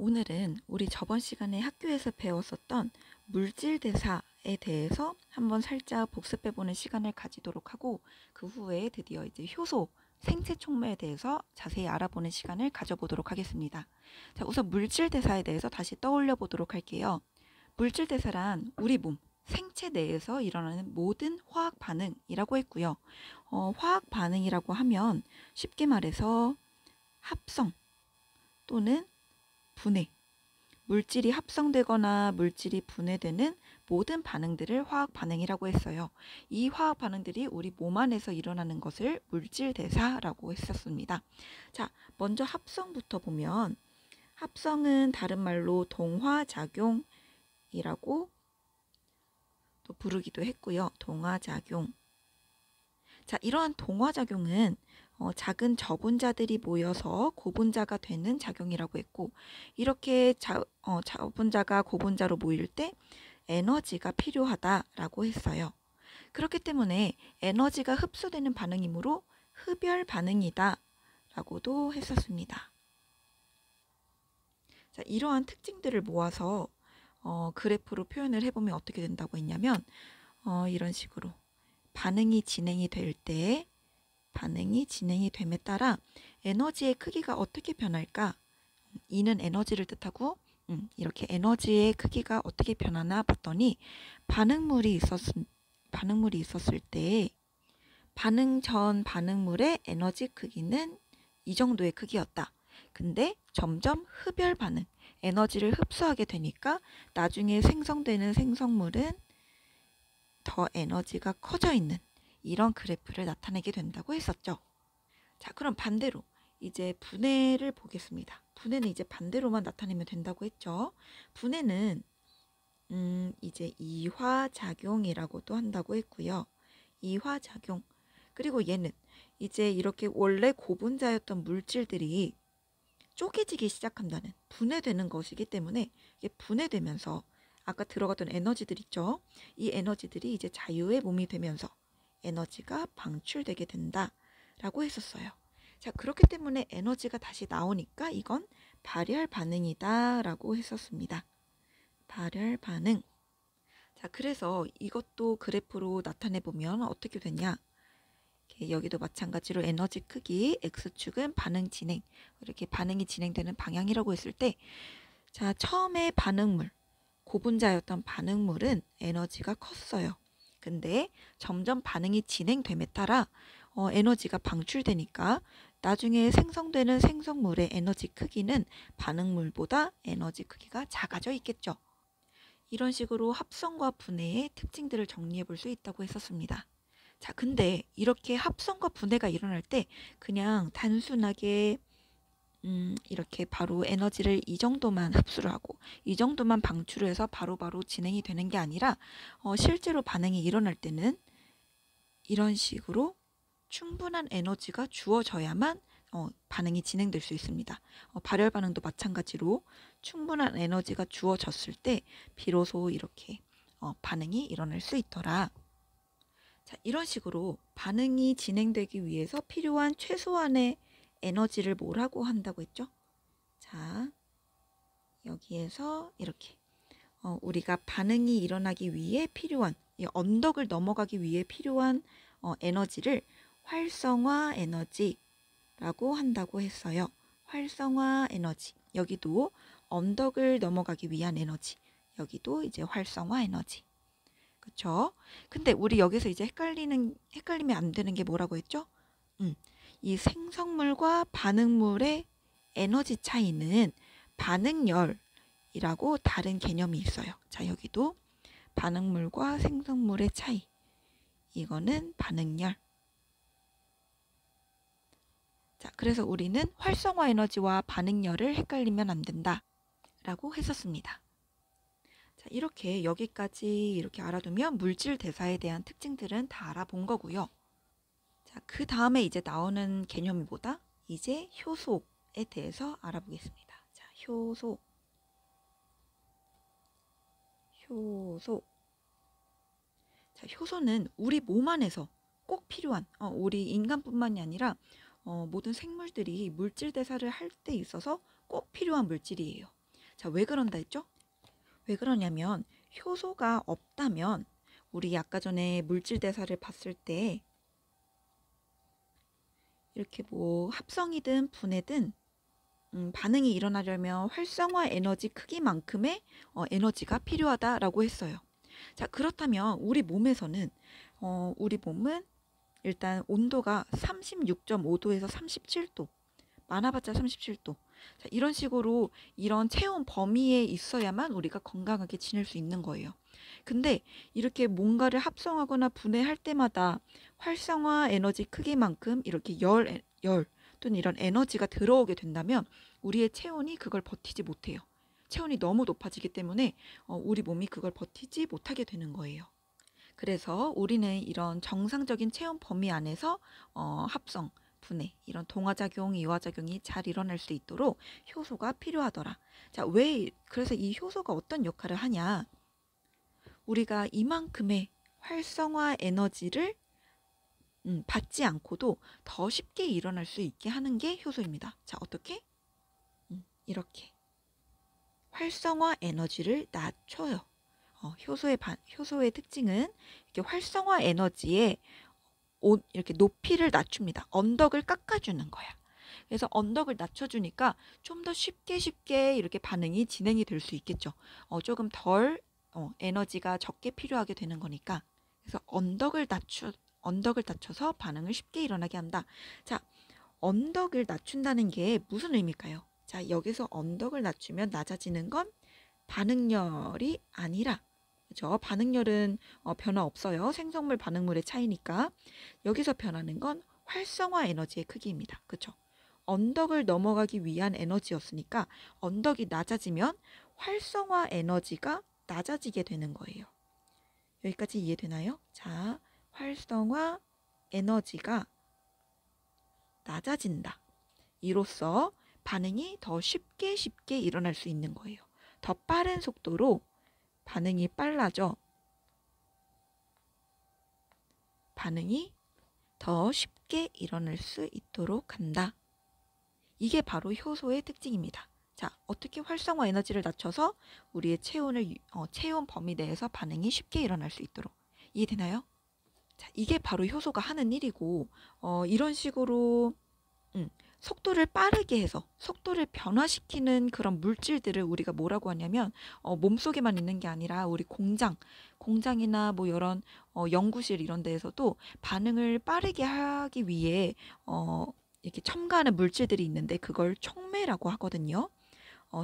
오늘은 우리 저번 시간에 학교에서 배웠었던 물질 대사에 대해서 한번 살짝 복습해보는 시간을 가지도록 하고, 그 후에 드디어 이제 효소, 생체 촉매에 대해서 자세히 알아보는 시간을 가져보도록 하겠습니다. 자, 우선 물질 대사에 대해서 다시 떠올려 보도록 할게요. 물질 대사란 우리 몸, 생체 내에서 일어나는 모든 화학 반응이라고 했고요. 화학 반응이라고 하면 쉽게 말해서 합성 또는 분해, 물질이 합성되거나 물질이 분해되는 모든 반응들을 화학 반응이라고 했어요. 이 화학 반응들이 우리 몸 안에서 일어나는 것을 물질 대사라고 했었습니다. 자, 먼저 합성부터 보면, 합성은 다른 말로 동화작용이라고 또 부르기도 했고요. 동화작용. 자, 이러한 동화작용은 작은 저분자들이 모여서 고분자가 되는 작용이라고 했고, 이렇게 저분자가 고분자로 모일 때 에너지가 필요하다라고 했어요. 그렇기 때문에 에너지가 흡수되는 반응이므로 흡열 반응이다 라고도 했었습니다. 자, 이러한 특징들을 모아서 그래프로 표현을 해보면 어떻게 된다고 했냐면, 이런 식으로 반응이 진행이 됨에 따라 에너지의 크기가 어떻게 변할까? E는 에너지를 뜻하고, 이렇게 에너지의 크기가 어떻게 변하나 봤더니, 반응물이 있었을 때 반응 전 반응물의 에너지 크기는 이 정도의 크기였다. 근데 점점 흡열 반응, 에너지를 흡수하게 되니까 나중에 생성되는 생성물은 더 에너지가 커져 있는 이런 그래프를 나타내게 된다고 했었죠. 자, 그럼 반대로 이제 분해를 보겠습니다. 분해는 이제 반대로만 나타내면 된다고 했죠. 분해는 이제 이화작용이라고도 한다고 했고요. 이화작용. 그리고 얘는 이제 이렇게 원래 고분자였던 물질들이 쪼개지기 시작한다는, 분해되는 것이기 때문에 이게 분해되면서 아까 들어갔던 에너지들 있죠. 이 에너지들이 이제 자유의 몸이 되면서 에너지가 방출되게 된다라고 했었어요. 자, 그렇기 때문에 에너지가 다시 나오니까 이건 발열 반응이다 라고 했었습니다. 발열 반응. 자, 그래서 이것도 그래프로 나타내 보면 어떻게 되냐. 여기도 마찬가지로 에너지 크기, X축은 반응 진행, 이렇게 반응이 진행되는 방향이라고 했을 때, 자, 처음에 반응물, 고분자였던 반응물은 에너지가 컸어요. 근데 점점 반응이 진행됨에 따라 에너지가 방출되니까 나중에 생성되는 생성물의 에너지 크기는 반응물보다 에너지 크기가 작아져 있겠죠. 이런 식으로 합성과 분해의 특징들을 정리해 볼 수 있다고 했었습니다. 자, 근데 이렇게 합성과 분해가 일어날 때 그냥 단순하게 이렇게 바로 에너지를 이 정도만 흡수를 하고 이 정도만 방출을 해서 바로바로 진행이 되는 게 아니라 실제로 반응이 일어날 때는 이런 식으로 충분한 에너지가 주어져야만 반응이 진행될 수 있습니다. 발열 반응도 마찬가지로 충분한 에너지가 주어졌을 때 비로소 이렇게 반응이 일어날 수 있더라. 자, 이런 식으로 반응이 진행되기 위해서 필요한 최소한의 에너지를 뭐라고 한다고 했죠? 자, 여기에서 이렇게 우리가 반응이 일어나기 위해 필요한, 이 언덕을 넘어가기 위해 필요한 에너지를 활성화 에너지라고 한다고 했어요. 활성화 에너지. 여기도 언덕을 넘어가기 위한 에너지. 여기도 이제 활성화 에너지. 그쵸? 근데 우리 여기서 이제 헷갈리면 안 되는 게 뭐라고 했죠? 이 생성물과 반응물의 에너지 차이는 반응열이라고 다른 개념이 있어요. 자, 여기도 반응물과 생성물의 차이. 이거는 반응열. 자, 그래서 우리는 활성화 에너지와 반응열을 헷갈리면 안 된다 라고 했었습니다. 자, 이렇게 여기까지 이렇게 알아두면 물질 대사에 대한 특징들은 다 알아본 거고요. 자, 그 다음에 이제 나오는 개념이 뭐다? 이제 효소에 대해서 알아보겠습니다. 자, 효소. 자, 효소는 우리 몸 안에서 꼭 필요한, 우리 인간뿐만이 아니라 모든 생물들이 물질 대사를 할 때 있어서 꼭 필요한 물질이에요. 자, 왜 그런다 했죠? 왜 그러냐면 효소가 없다면 우리 아까 전에 물질 대사를 봤을 때 이렇게 뭐 합성이든 분해든 반응이 일어나려면 활성화 에너지 크기만큼의 에너지가 필요하다라고 했어요. 자, 그렇다면 우리 몸에서는 우리 몸은 일단 온도가 36.5도에서 37도, 많아봤자 37도. 자, 이런 식으로 이런 체온 범위에 있어야만 우리가 건강하게 지낼 수 있는 거예요. 근데 이렇게 뭔가를 합성하거나 분해할 때마다 활성화 에너지 크기만큼 이렇게 열 또는 이런 에너지가 들어오게 된다면 우리의 체온이 그걸 버티지 못해요. 체온이 너무 높아지기 때문에 우리 몸이 그걸 버티지 못하게 되는 거예요. 그래서 우리는 이런 정상적인 체온 범위 안에서 합성, 분해, 이런 동화작용, 이화작용이 잘 일어날 수 있도록 효소가 필요하더라. 자, 그래서 이 효소가 어떤 역할을 하냐? 우리가 이만큼의 활성화 에너지를 받지 않고도 더 쉽게 일어날 수 있게 하는 게 효소입니다. 자, 어떻게? 이렇게 활성화 에너지를 낮춰요. 효소의 특징은 이렇게 활성화 에너지에 이렇게 높이를 낮춥니다. 언덕을 깎아주는 거야. 그래서 언덕을 낮춰주니까 좀 더 쉽게 이렇게 반응이 진행이 될 수 있겠죠. 조금 덜 에너지가 적게 필요하게 되는 거니까. 그래서 언덕을 낮춰서 반응을 쉽게 일어나게 한다. 자, 언덕을 낮춘다는 게 무슨 의미일까요? 자, 여기서 언덕을 낮추면 낮아지는 건 반응열이 아니라, 그죠? 반응열은 변화 없어요. 생성물 반응물의 차이니까. 여기서 변하는 건 활성화 에너지의 크기입니다. 그죠? 언덕을 넘어가기 위한 에너지였으니까 언덕이 낮아지면 활성화 에너지가 낮아지게 되는 거예요. 여기까지 이해되나요? 자, 활성화 에너지가 낮아진다. 이로써 반응이 더 쉽게 일어날 수 있는 거예요. 더 빠른 속도로 반응이 빨라져 반응이 더 쉽게 일어날 수 있도록 한다. 이게 바로 효소의 특징입니다. 자, 어떻게 활성화 에너지를 낮춰서 우리의 체온 범위 내에서 반응이 쉽게 일어날 수 있도록. 이해되나요? 자, 이게 바로 효소가 하는 일이고 이런 식으로 속도를 빠르게 해서 속도를 변화시키는 그런 물질들을 우리가 뭐라고 하냐면 몸속에만 있는 게 아니라 우리 공장이나 뭐 이런 연구실 이런 데에서도 반응을 빠르게 하기 위해 이렇게 첨가하는 물질들이 있는데 그걸 촉매라고 하거든요.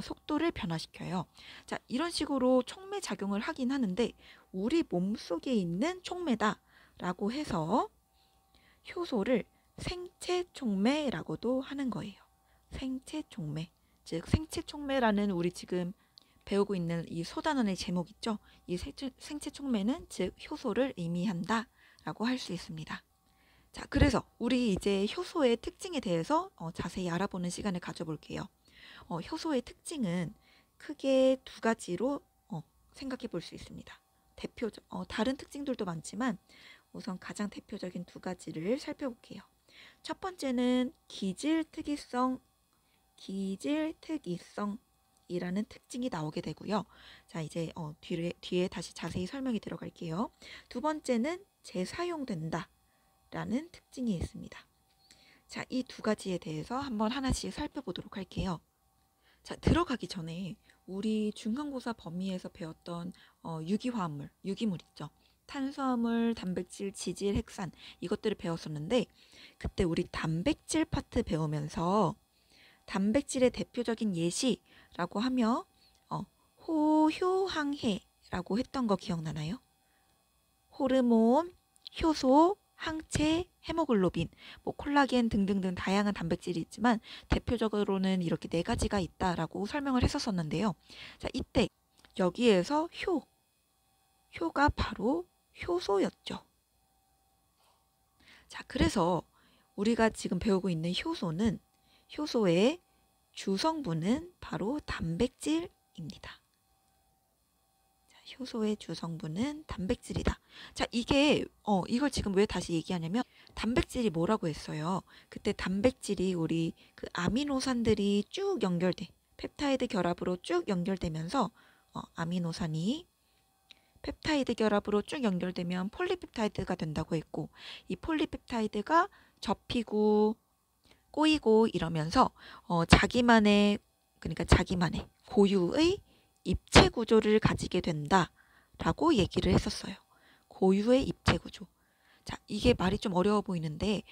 속도를 변화시켜요. 자, 이런 식으로 촉매 작용을 하긴 하는데 우리 몸속에 있는 촉매다라고 해서 효소를 생체 촉매라고도 하는 거예요. 생체 촉매. 즉 생체 촉매라는 우리 지금 배우고 있는 이 소단원의 제목 있죠? 이 생체 촉매는 즉 효소를 의미한다 라고 할 수 있습니다. 자, 그래서 우리 이제 효소의 특징에 대해서 자세히 알아보는 시간을 가져볼게요. 효소의 특징은 크게 두 가지로 생각해 볼 수 있습니다. 다른 특징들도 많지만 우선 가장 대표적인 두 가지를 살펴볼게요. 첫 번째는 기질특이성이라는 특징이 나오게 되고요. 자, 이제 뒤에 다시 자세히 설명이 들어갈게요. 두 번째는 재사용된다 라는 특징이 있습니다. 자, 이 두 가지에 대해서 한번 하나씩 살펴보도록 할게요. 자, 들어가기 전에 우리 중간고사 범위에서 배웠던 유기물 있죠. 탄수화물, 단백질, 지질, 핵산 이것들을 배웠었는데 그때 우리 단백질 파트 배우면서 단백질의 대표적인 예시라고 하며 호효항해라고 했던 거 기억나나요? 호르몬, 효소, 항체, 헤모글로빈, 뭐 콜라겐 등등등 다양한 단백질이 있지만 대표적으로는 이렇게 네 가지가 있다라고 설명을 했었는데요. 자, 이때 여기에서 효가 바로 효소였죠. 자, 그래서 우리가 지금 배우고 있는 효소의 주성분은 바로 단백질입니다. 자, 효소의 주성분은 단백질이다. 자, 이걸 지금 왜 다시 얘기하냐면 단백질이 뭐라고 했어요? 그때 단백질이 우리 그 아미노산들이 쭉 연결돼. 펩타이드 결합으로 쭉 연결되면서 아미노산이 펩타이드 결합으로 쭉 연결되면 폴리펩타이드가 된다고 했고, 이 폴리펩타이드가 접히고 꼬이고 이러면서 그러니까 자기만의 고유의 입체 구조를 가지게 된다라고 얘기를 했었어요. 고유의 입체 구조. 자, 이게 말이 좀 어려워 보이는데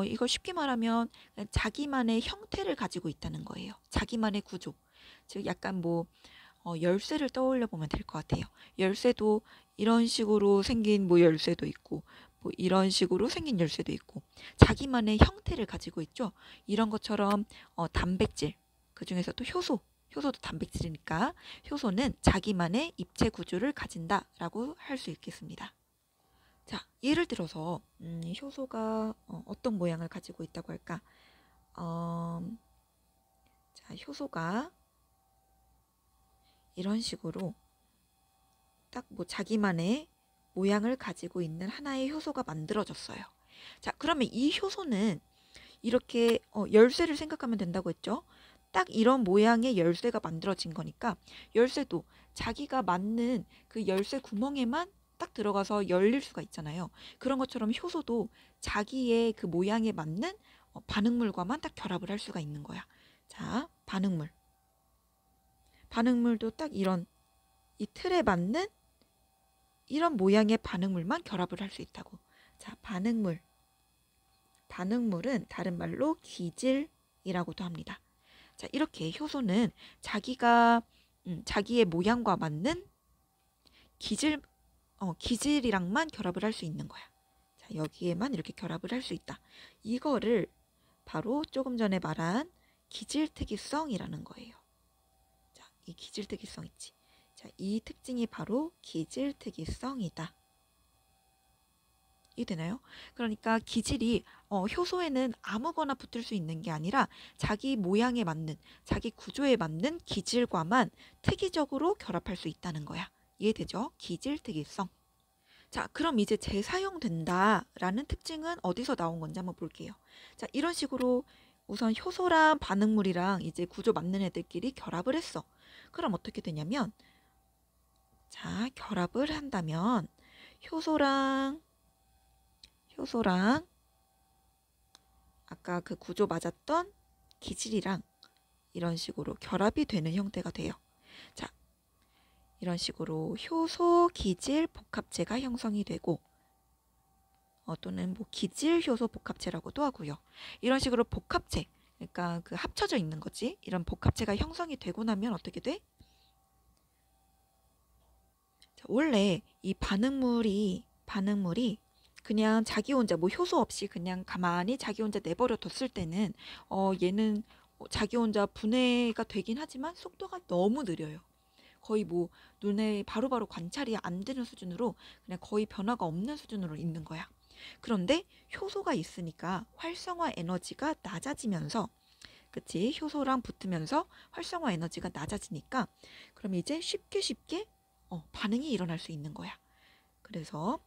이걸 쉽게 말하면 자기만의 형태를 가지고 있다는 거예요. 자기만의 구조. 즉 약간 열쇠를 떠올려 보면 될 것 같아요. 열쇠도 이런 식으로 생긴 열쇠도 있고, 이런 식으로 생긴 열쇠도 있고, 자기만의 형태를 가지고 있죠. 이런 것처럼 단백질, 그 중에서도 효소도 단백질이니까 효소는 자기만의 입체 구조를 가진다라고 할 수 있겠습니다. 자, 예를 들어서 효소가 어떤 모양을 가지고 있다고 할까? 자, 효소가 이런 식으로 딱 자기만의 모양을 가지고 있는 하나의 효소가 만들어졌어요. 자, 그러면 이 효소는 이렇게 열쇠를 생각하면 된다고 했죠. 딱 이런 모양의 열쇠가 만들어진 거니까 열쇠도 자기가 맞는 그 열쇠 구멍에만 딱 들어가서 열릴 수가 있잖아요. 그런 것처럼 효소도 자기의 그 모양에 맞는 반응물과만 딱 결합을 할 수가 있는 거야. 자, 반응물도 딱 이런 이 틀에 맞는 이런 모양의 반응물만 결합을 할 수 있다고. 자, 반응물은 다른 말로 기질이라고도 합니다. 자, 이렇게 효소는 자기의 모양과 맞는 기질이랑만 결합을 할 수 있는 거야. 자, 여기에만 이렇게 결합을 할 수 있다. 이거를 바로 조금 전에 말한 기질특이성이라는 거예요. 자, 이 기질특이성 있지. 자, 이 특징이 바로 기질특이성이다. 이해되나요? 그러니까 기질이 효소에는 아무거나 붙을 수 있는 게 아니라 자기 모양에 맞는, 자기 구조에 맞는 기질과만 특이적으로 결합할 수 있다는 거야. 이해되죠? 기질특이성. 자, 그럼 이제 재사용된다라는 특징은 어디서 나온 건지 한번 볼게요. 자, 이런 식으로 우선 효소랑 반응물이랑 이제 구조 맞는 애들끼리 결합을 했어. 그럼 어떻게 되냐면, 자, 결합을 한다면 효소랑 아까 그 구조 맞았던 기질이랑 이런 식으로 결합이 되는 형태가 돼요. 자, 이런 식으로 효소 기질 복합체가 형성이 되고 또는 기질 효소 복합체라고도 하고요. 이런 식으로 복합체, 그러니까 그 합쳐져 있는 거지. 이런 복합체가 형성이 되고 나면 어떻게 돼? 자, 원래 이 반응물이 그냥 자기 혼자 효소 없이 그냥 가만히 자기 혼자 내버려 뒀을 때는 얘는 자기 혼자 분해가 되긴 하지만 속도가 너무 느려요. 거의 눈에 바로바로 관찰이 안 되는 수준으로 그냥 거의 변화가 없는 수준으로 있는 거야. 그런데 효소가 있으니까 활성화 에너지가 낮아지면서, 그치? 효소랑 붙으면서 활성화 에너지가 낮아지니까 그럼 이제 쉽게 반응이 일어날 수 있는 거야. 그래서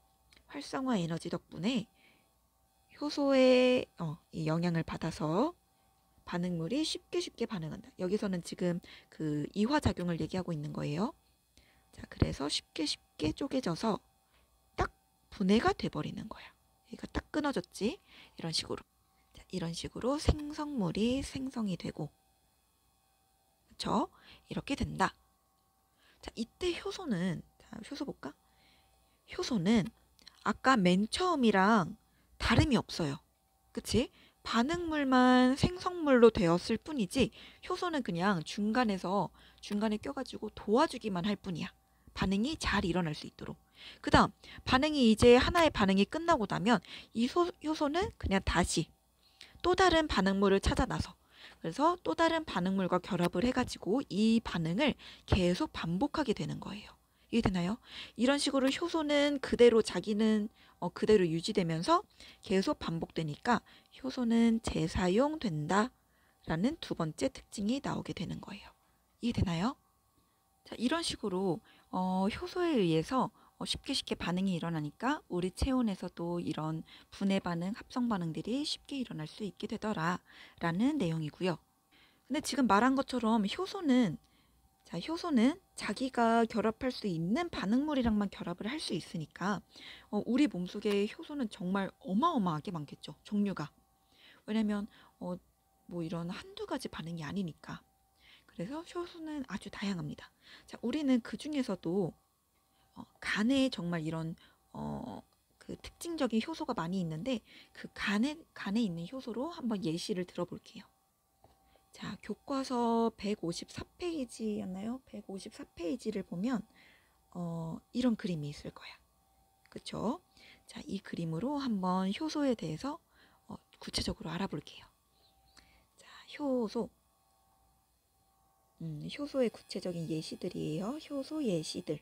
활성화 에너지 덕분에 효소의 이 영향을 받아서 반응물이 쉽게 반응한다. 여기서는 지금 그 이화작용을 얘기하고 있는 거예요. 자, 그래서 쉽게 쪼개져서 딱 분해가 돼버리는 거야. 얘가 딱 끊어졌지? 이런 식으로. 자, 이런 식으로 생성물이 생성이 되고, 그쵸? 이렇게 된다. 자, 이때 효소는, 자, 효소 볼까? 효소는 아까 맨 처음이랑 다름이 없어요. 그치? 반응물만 생성물로 되었을 뿐이지 효소는 그냥 중간에 껴가지고 도와주기만 할 뿐이야. 반응이 잘 일어날 수 있도록. 그 다음 반응이 이제 하나의 반응이 끝나고 나면 이 효소는 그냥 다시 또 다른 반응물을 찾아 나서, 그래서 또 다른 반응물과 결합을 해가지고 이 반응을 계속 반복하게 되는 거예요. 이해되나요? 이런 식으로 효소는 그대로 자기는 그대로 유지되면서 계속 반복되니까 효소는 재사용된다 라는 두 번째 특징이 나오게 되는 거예요. 이해되나요? 자, 이런 식으로 효소에 의해서 쉽게 반응이 일어나니까 우리 체온에서도 이런 분해 반응, 합성 반응들이 쉽게 일어날 수 있게 되더라 라는 내용이고요. 근데 지금 말한 것처럼 효소는 자기가 결합할 수 있는 반응물이랑만 결합을 할 수 있으니까 우리 몸속에 효소는 정말 어마어마하게 많겠죠. 종류가. 왜냐면 뭐 이런 한두 가지 반응이 아니니까. 그래서 효소는 아주 다양합니다. 자, 우리는 그 중에서도 간에 정말 이런 그 특징적인 효소가 많이 있는데 그 간에 있는 효소로 한번 예시를 들어볼게요. 자, 교과서 154페이지였나요? 154페이지를 보면 이런 그림이 있을 거야. 그쵸? 자, 이 그림으로 한번 효소에 대해서 구체적으로 알아볼게요. 자, 효소의 구체적인 예시들이에요. 효소 예시들.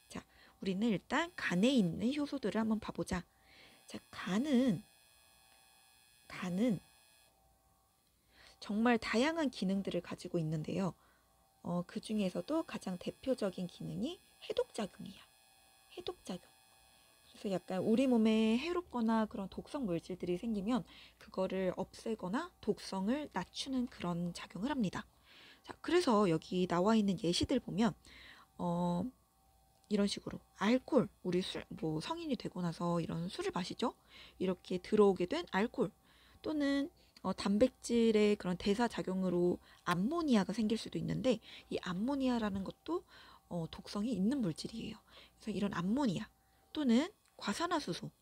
자, 우리는 일단 간에 있는 효소들을 한번 봐보자. 자, 간은 정말 다양한 기능들을 가지고 있는데요. 그 중에서도 가장 대표적인 기능이 해독작용이야. 해독작용. 그래서 약간 우리 몸에 해롭거나 그런 독성 물질들이 생기면 그거를 없애거나 독성을 낮추는 그런 작용을 합니다. 자, 그래서 여기 나와 있는 예시들 보면 이런 식으로 알코올, 우리 뭐 성인이 되고 나서 이런 술을 마시죠. 이렇게 들어오게 된 알코올 또는 단백질의 그런 대사 작용으로 암모니아가 생길 수도 있는데 이 암모니아라는 것도 독성이 있는 물질이에요. 그래서 이런 암모니아 또는 과산화수소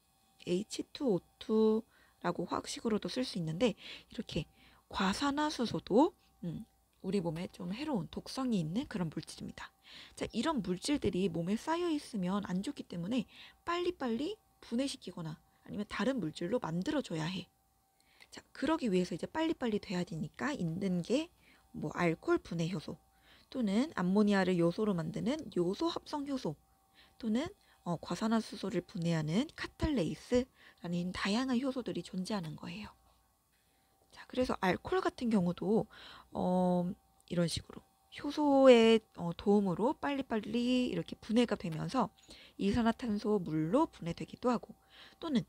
H2O2라고 화학식으로도 쓸 수 있는데 이렇게 과산화수소도 우리 몸에 좀 해로운 독성이 있는 그런 물질입니다. 자, 이런 물질들이 몸에 쌓여 있으면 안 좋기 때문에 빨리빨리 분해시키거나 아니면 다른 물질로 만들어줘야 해. 자, 그러기 위해서 이제 빨리빨리 돼야 되니까 있는 게 뭐 알코올 분해 효소 또는 암모니아를 요소로 만드는 요소 합성 효소 또는 과산화수소를 분해하는 카탈레이스라는 다양한 효소들이 존재하는 거예요. 자, 그래서 알코올 같은 경우도 이런 식으로 효소의 도움으로 빨리빨리 이렇게 분해가 되면서 이산화탄소 물로 분해되기도 하고 또는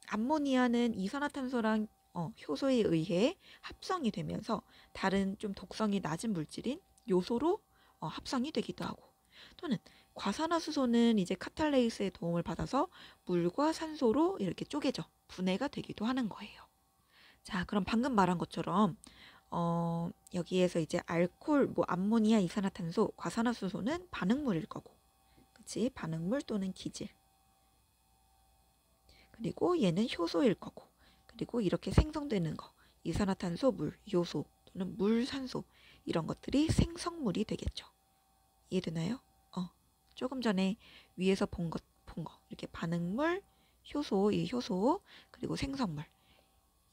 암모니아는 이산화탄소랑 효소에 의해 합성이 되면서 다른 좀 독성이 낮은 물질인 요소로 합성이 되기도 하고 또는 과산화수소는 이제 카탈레이스의 도움을 받아서 물과 산소로 이렇게 쪼개져 분해가 되기도 하는 거예요. 자, 그럼 방금 말한 것처럼 여기에서 이제 알코올, 뭐 암모니아, 이산화탄소, 과산화수소는 반응물일 거고, 그치? 반응물 또는 기질. 그리고 얘는 효소일 거고, 그리고 이렇게 생성되는 거, 이산화탄소, 물, 요소 또는 물, 산소 이런 것들이 생성물이 되겠죠. 이해되나요? 조금 전에 위에서 본 거 이렇게 반응물, 효소, 이 효소 그리고 생성물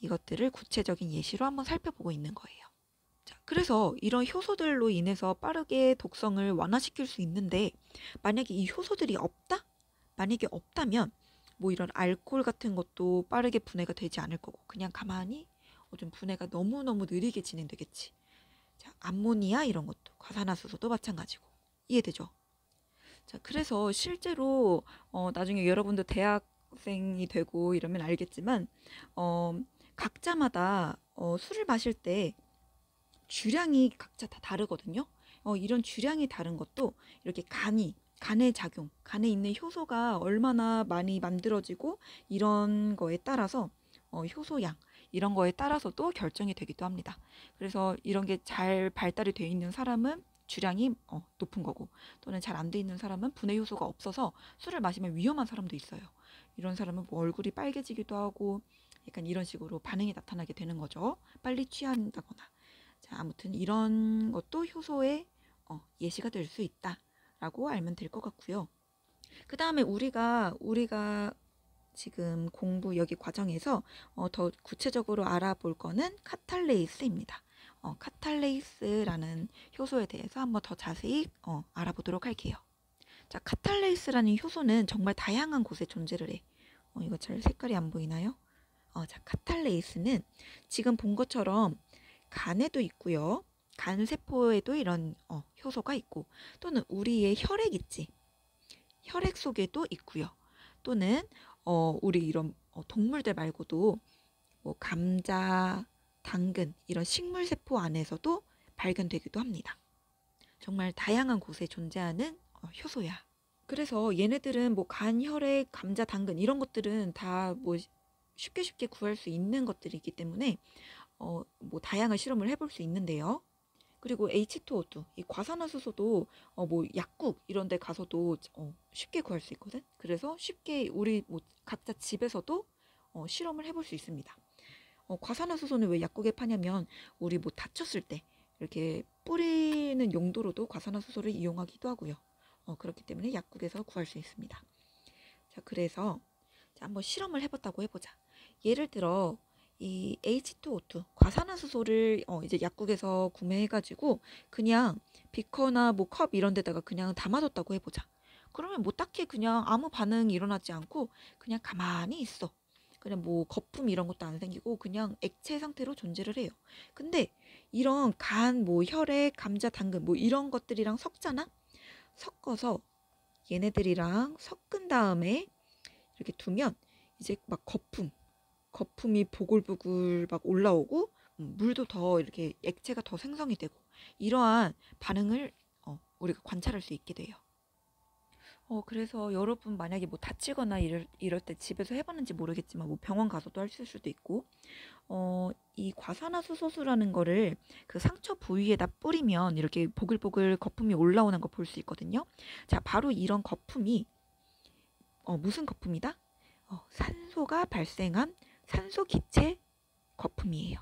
이것들을 구체적인 예시로 한번 살펴보고 있는 거예요. 자, 그래서 이런 효소들로 인해서 빠르게 독성을 완화시킬 수 있는데 만약에 이 효소들이 없다? 만약에 없다면 뭐 이런 알코올 같은 것도 빠르게 분해가 되지 않을 거고 그냥 가만히 좀 분해가 너무너무 느리게 진행되겠지. 자, 암모니아 이런 것도 과산화수소도 마찬가지고 이해되죠? 자, 그래서 실제로 나중에 여러분도 대학생이 되고 이러면 알겠지만 각자마다 술을 마실 때 주량이 각자 다 다르거든요. 이런 주량이 다른 것도 이렇게 간의 작용, 간에 있는 효소가 얼마나 많이 만들어지고 이런 거에 따라서 효소량 이런 거에 따라서도 결정이 되기도 합니다. 그래서 이런 게 잘 발달이 되어 있는 사람은 주량이 높은 거고 또는 잘 안 돼 있는 사람은 분해 효소가 없어서 술을 마시면 위험한 사람도 있어요. 이런 사람은 뭐 얼굴이 빨개지기도 하고 약간 이런 식으로 반응이 나타나게 되는 거죠. 빨리 취한다거나. 자, 아무튼 이런 것도 효소의 예시가 될 수 있다라고 알면 될 것 같고요. 그 다음에 우리가 지금 공부 여기 과정에서 더 구체적으로 알아볼 거는 카탈레이스입니다. 카탈레이스라는 효소에 대해서 한번 더 자세히 알아보도록 할게요. 자, 카탈레이스라는 효소는 정말 다양한 곳에 존재를 해. 이거 잘 색깔이 안 보이나요? 자, 카탈레이스는 지금 본 것처럼 간에도 있고요. 간 세포에도 이런 효소가 있고 또는 우리의 혈액 있지. 혈액 속에도 있고요. 또는 우리 이런 동물들 말고도 뭐 감자, 당근, 이런 식물세포 안에서도 발견되기도 합니다. 정말 다양한 곳에 존재하는 효소야. 그래서 얘네들은 뭐 간, 혈액, 감자, 당근 이런 것들은 다 뭐 쉽게 구할 수 있는 것들이기 때문에 뭐 다양한 실험을 해볼 수 있는데요. 그리고 H2O2, 이 과산화수소도 뭐 약국 이런 데 가서도 쉽게 구할 수 있거든. 그래서 쉽게 우리 뭐 각자 집에서도 실험을 해볼 수 있습니다. 과산화수소는 왜 약국에 파냐면 우리 뭐 다쳤을 때 이렇게 뿌리는 용도로도 과산화수소를 이용하기도 하고요. 그렇기 때문에 약국에서 구할 수 있습니다. 자, 그래서 자, 한번 실험을 해봤다고 해보자. 예를 들어 이 H2O2 과산화수소를 이제 약국에서 구매해가지고 그냥 비커나 뭐 컵 이런 데다가 그냥 담아뒀다고 해보자. 그러면 뭐 딱히 그냥 아무 반응이 일어나지 않고 그냥 가만히 있어. 그냥 뭐 거품 이런 것도 안 생기고 그냥 액체 상태로 존재를 해요. 근데 이런 간, 뭐 혈액, 감자, 당근 뭐 이런 것들이랑 섞잖아? 섞어서 얘네들이랑 섞은 다음에 이렇게 두면 이제 막 거품이 보글보글 막 올라오고 물도 더 이렇게 액체가 더 생성이 되고 이러한 반응을 우리가 관찰할 수 있게 돼요. 그래서 여러분 만약에 뭐 다치거나 이럴 때 집에서 해봤는지 모르겠지만 뭐 병원 가서도 할 수도 있고 이 과산화수소수라는 거를 그 상처 부위에다 뿌리면 이렇게 보글보글 거품이 올라오는 거 볼 수 있거든요. 자, 바로 이런 거품이 무슨 거품이다? 산소가 발생한 산소 기체 거품이에요.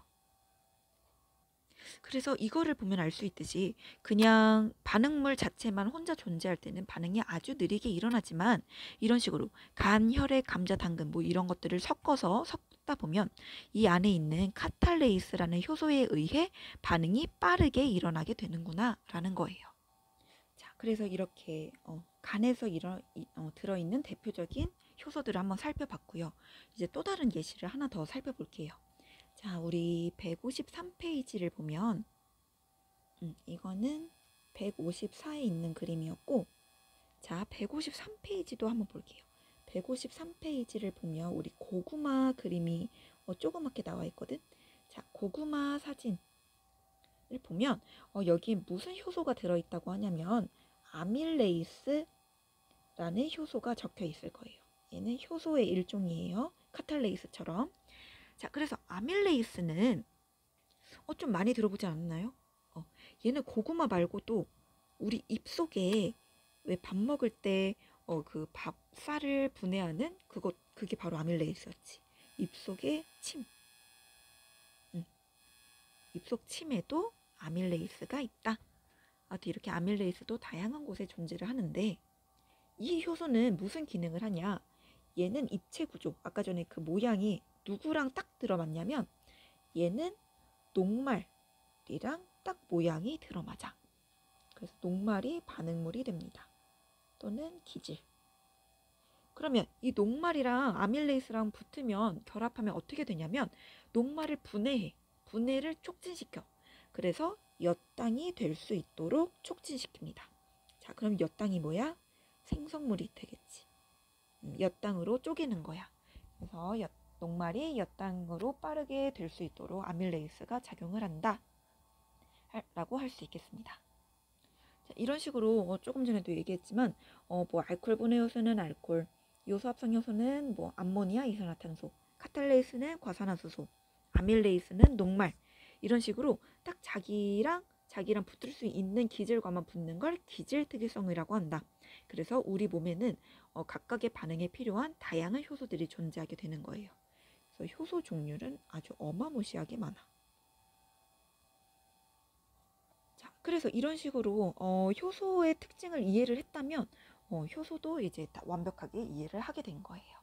그래서 이거를 보면 알 수 있듯이 그냥 반응물 자체만 혼자 존재할 때는 반응이 아주 느리게 일어나지만 이런 식으로 간, 혈액, 감자, 당근 뭐 이런 것들을 섞다 보면 이 안에 있는 카탈레이스라는 효소에 의해 반응이 빠르게 일어나게 되는구나 라는 거예요. 자, 그래서 이렇게 간에서 들어있는 대표적인 효소들을 한번 살펴봤고요. 이제 또 다른 예시를 하나 더 살펴볼게요. 자, 우리 153페이지를 보면 이거는 154에 있는 그림이었고 자, 153페이지도 한번 볼게요. 153페이지를 보면 우리 고구마 그림이 조그맣게 나와 있거든. 자, 고구마 사진을 보면 여기에 무슨 효소가 들어있다고 하냐면 아밀레이스라는 효소가 적혀 있을 거예요. 얘는 효소의 일종이에요. 카탈레이스처럼. 자, 그래서 아밀레이스는 좀 많이 들어보지 않았나요? 얘는 고구마 말고도 우리 입속에 왜 밥 먹을 때 그 밥 쌀을 분해하는 그게 바로 아밀레이스였지. 입속에 침, 입속 침에도 아밀레이스가 있다. 아무튼 이렇게 아밀레이스도 다양한 곳에 존재를 하는데 이 효소는 무슨 기능을 하냐? 얘는 입체 구조, 아까 전에 그 모양이 누구랑 딱 들어맞냐면 얘는 녹말이랑 딱 모양이 들어맞아. 그래서 녹말이 반응물이 됩니다. 또는 기질. 그러면 이 녹말이랑 아밀레이스랑 붙으면 결합하면 어떻게 되냐면 녹말을 분해해. 분해를 촉진시켜. 그래서 엿당이 될 수 있도록 촉진시킵니다. 자, 그럼 엿당이 뭐야? 생성물이 되겠지. 엿당으로 쪼개는 거야. 그래서 녹말이 엿당으로 빠르게 될 수 있도록 아밀레이스가 작용을 한다. 라고 할 수 있겠습니다. 자, 이런 식으로 조금 전에도 얘기했지만 뭐 알코올 분해 요소는 알코올, 요소 합성 요소는 뭐 암모니아, 이산화탄소, 카탈레이스는 과산화수소, 아밀레이스는 녹말 이런 식으로 딱 자기랑 붙을 수 있는 기질과만 붙는 걸 기질 특이성이라고 한다. 그래서 우리 몸에는 각각의 반응에 필요한 다양한 효소들이 존재하게 되는 거예요. 그래서 효소 종류는 아주 어마무시하게 많아. 자, 그래서 이런 식으로 효소의 특징을 이해를 했다면 효소도 이제 다 완벽하게 이해를 하게 된 거예요.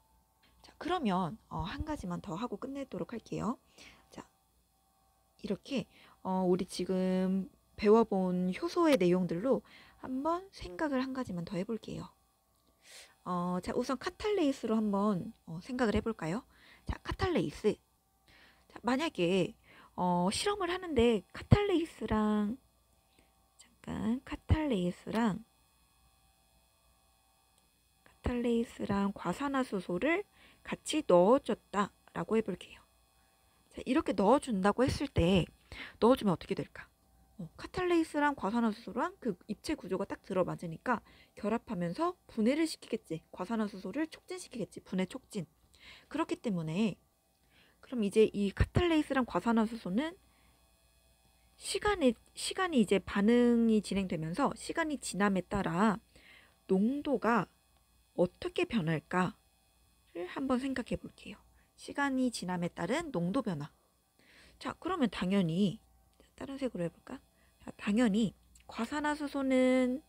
자, 그러면 한 가지만 더 하고 끝내도록 할게요. 자, 이렇게 우리 지금 배워본 효소의 내용들로 한번 생각을 한 가지만 더 해볼게요. 자, 우선 카탈레이스로 한번 생각을 해볼까요? 자, 카탈레이스. 자, 만약에 실험을 하는데 카탈레이스랑 카탈레이스랑 과산화수소를 같이 넣어줬다 라고 해볼게요. 자, 이렇게 넣어준다고 했을 때 넣어주면 어떻게 될까? 카탈레이스랑 과산화수소랑 그 입체 구조가 딱 들어맞으니까 결합하면서 분해를 시키겠지. 과산화수소를 촉진시키겠지. 분해 촉진. 그렇기 때문에 그럼 이제 이 카탈레이스랑 과산화수소는 시간이 이제 반응이 진행되면서 시간이 지남에 따라 농도가 어떻게 변할까를 한번 생각해 볼게요. 시간이 지남에 따른 농도 변화. 자, 그러면 당연히 다른 색으로 해볼까? 자, 당연히 과산화수소는